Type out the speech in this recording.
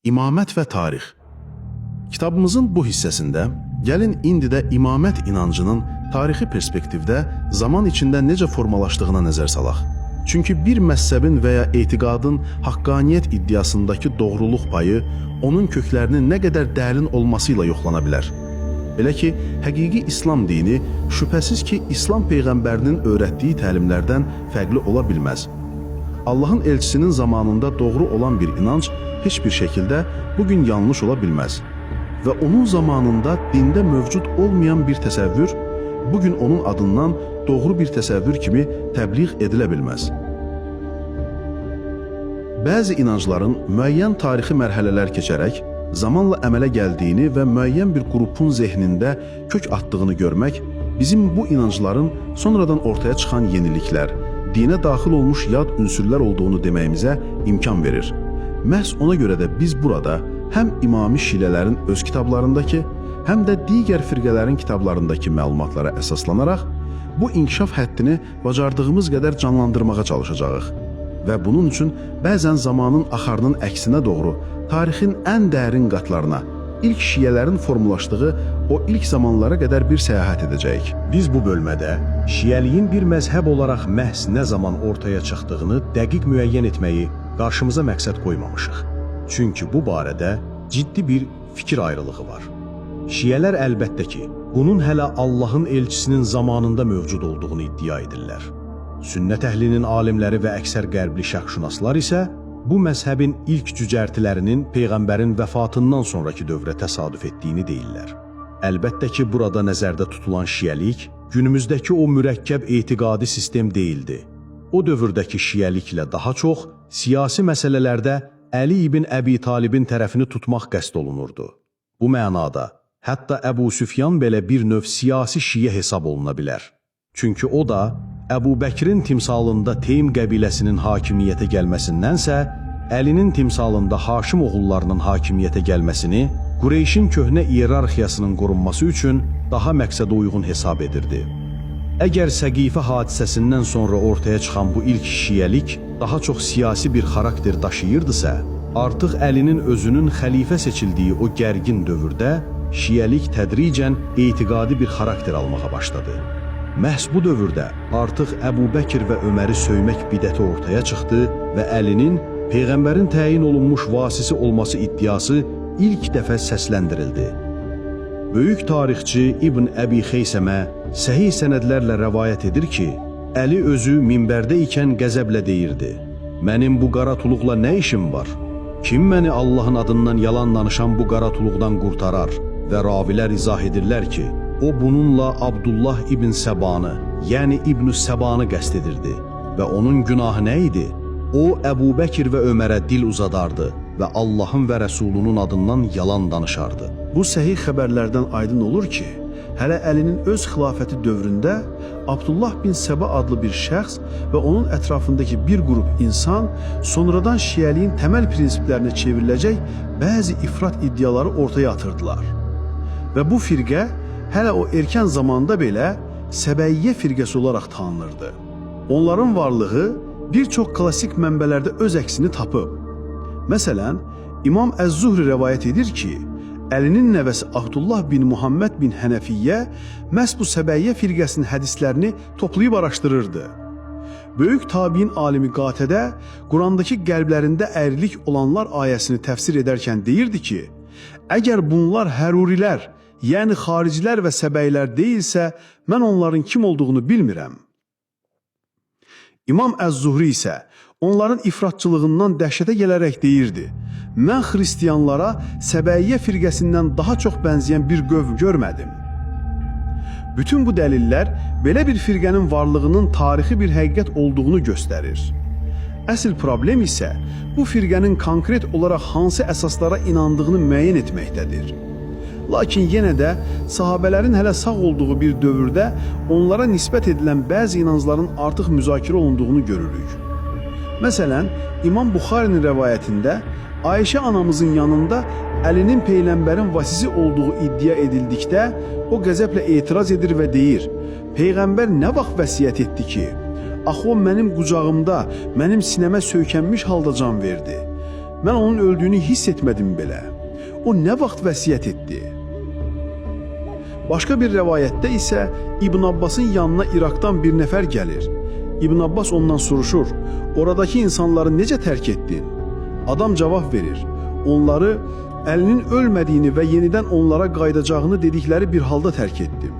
İmamət və tarix. Kitabımızın bu hissəsində gəlin indi də imamət inancının tarixi perspektivdə zaman içində necə formalaşdığına nəzər salaq. Çünki bir məzhəbin və ya etiqadın haqqaniyyət iddiasındakı doğruluq payı onun köklərinin nə qədər dərin olması ilə yoxlana bilər. Belə ki, həqiqi İslam dini şübhəsiz ki, İslam Peyğəmbərinin öyrətdiyi təlimlərdən fərqli ola bilməz. Allahın elçisinin zamanında doğru olan bir inanc heç bir şəkildə bugün yanlış ola bilməz. Və onun zamanında dində mövcud olmayan bir təsəvvür, bugün onun adından doğru bir təsəvvür kimi təbliğ edilə bilməz. Bəzi inancların müəyyən tarixi mərhələlər keçərək, zamanla əmələ gəldiyini və müəyyən bir qrupun zehnində kök atdığını görmək, bizim bu inancların sonradan ortaya çıxan yeniliklər, dinə daxil olmuş yad ünsürlər olduğunu deməyimizə imkan verir. Məhz ona görə də biz burada həm İmami Şilələrin öz kitablarındakı, həm də digər firqələrin kitablarındakı məlumatlara əsaslanaraq, bu inkişaf həddini bacardığımız qədər canlandırmağa çalışacağıq. Və bunun üçün bəzən zamanın axarının əksinə doğru, tarixin ən dərin qatlarına, ilk şiyələrin formulaşdığı o ilk zamanlara qədər bir səyahət edəcəyik. Biz bu bölmədə şiyəliyin bir məzhəb olaraq məhz nə zaman ortaya çıxdığını dəqiq müəyyən etməyi qarşımıza məqsəd qoymamışıq. Çünki bu barədə ciddi bir fikir ayrılığı var. Şiyələr əlbəttə ki, bunun hələ Allahın elçisinin zamanında mövcud olduğunu iddia edirlər. Sünnət əhlinin alimləri və əksər qərbli şərqşünaslar isə bu məzhəbin ilk cücərtilərinin Peyğəmbərin vəfatından sonraki dövrə təsadüf etdiyini deyirlər. Əlbəttə ki, burada nəzərdə tutulan şiyəlik günümüzdəki o mürəkkəb etiqadi sistem deyildi. O dövrdəki şiyəliklə daha çox siyasi məsələlərdə Əli ibn Əbi Talibin tərəfini tutmaq qəsd olunurdu. Bu mənada, hətta Əbu Süfyan belə bir növ siyasi şiyə hesab oluna bilər. Çünki o da, Əbu Bəkirin timsalında Teym qəbiləsinin hakimiyyətə gəlməsindənsə, Əlinin timsalında Haşim oğullarının hakimiyyətə gəlməsini Qureyşin köhnə iyerarxiyasının qorunması üçün daha məqsədə uyğun hesab edirdi. Əgər Səqifə hadisəsindən sonra ortaya çıxan bu ilk şiyəlik daha çox siyasi bir xarakter daşıyırdısa, artıq Əlinin özünün xəlifə seçildiyi o gərgin dövrdə şiyəlik tədricən etiqadi bir xarakter almağa başladı. Məhz bu dövrdə artıq Əbu Bəkir və Öməri söymək bidəti ortaya çıxdı və Əlinin Peyğəmbərin təyin olunmuş vasisi olması iddiası ilk dəfə səsləndirildi. Böyük tarixçi İbn Əbi Xeysəmə səhih sənədlərlə rəvayət edir ki, Əli özü minbərdə ikən qəzəblə deyirdi: "Mənim bu qara tuluqla nə işim var? Kim məni Allahın adından yalan danışan bu qara tuluqdan qurtarar?" Və ravilər izah edirlər ki, o bununla Abdullah ibn Səbanı, yəni İbn Səbanı qəsd edirdi və onun günahı nə idi? O, Əbu Bəkir və Ömərə dil uzadardı və Allahın və Rəsulunun adından yalan danışardı. Bu səhih xəbərlərdən aydın olur ki, hələ Əlinin öz xilafəti dövründə Abdullah bin Səba adlı bir şəxs və onun ətrafındakı bir qrup insan sonradan şiyəliyin təməl prinsiplərinə çevriləcək bəzi ifrat iddiaları ortaya atırdılar. Və bu firqə hələ o erkən zamanda belə Səbəyyə firqəsi olaraq tanınırdı. Onların varlığı bir çox klassik mənbələrdə öz əksini tapıb. Məsələn, İmam Əz-Zuhri rəvayət edir ki, Əlinin nəvəsi Abdullah bin Muhammed bin Hənəfiyyə məhz bu Səbəyyə firqəsinin hədislərini toplayıb araşdırırdı. Böyük tabiin alimi Qatədə Qurandakı qəlblərində əyrilik olanlar ayəsini təfsir edərkən deyirdi ki, əgər bunlar hərurilər, yəni xaricilər və səbəylər deyilsə, mən onların kim olduğunu bilmirəm. İmam Əz-Zuhri isə onların ifratçılığından dəhşətə gələrək deyirdi: "Mən xristiyanlara Səbəyyə firqəsindən daha çox bənzəyən bir qövm görmədim." Bütün bu dəlillər belə bir firqənin varlığının tarixi bir həqiqət olduğunu göstərir. Əsl problem isə bu firqənin konkret olaraq hansı əsaslara inandığını müəyyən etməkdədir. Lakin yenə də sahabələrin hələ sağ olduğu bir dövrdə onlara nisbət edilən bəzi inancların artıq müzakirə olunduğunu görürük. Məsələn, İmam Buxarinin rəvayətində Ayşə anamızın yanında Əlinin Peyğəmbərin vasisi olduğu iddia edildikdə o qəzəblə etiraz edir və deyir: "Peyğəmbər nə vaxt vəsiyyət etdi ki? Axı o mənim qucağımda, mənim sinəmə söykənmiş halda can verdi. Mən onun öldüyünü hiss etmədim belə. O nə vaxt vəsiyyət etdi? Başqa bir rəvayətdə isə İbn Abbasın yanına İraqdan bir nəfər gəlir. İbn Abbas ondan soruşur, oradakı insanları necə tərk etdin? Adam cavab verir, onları əlinin ölmədiyini və yenidən onlara qayıdacağını dedikləri bir halda tərk etdim.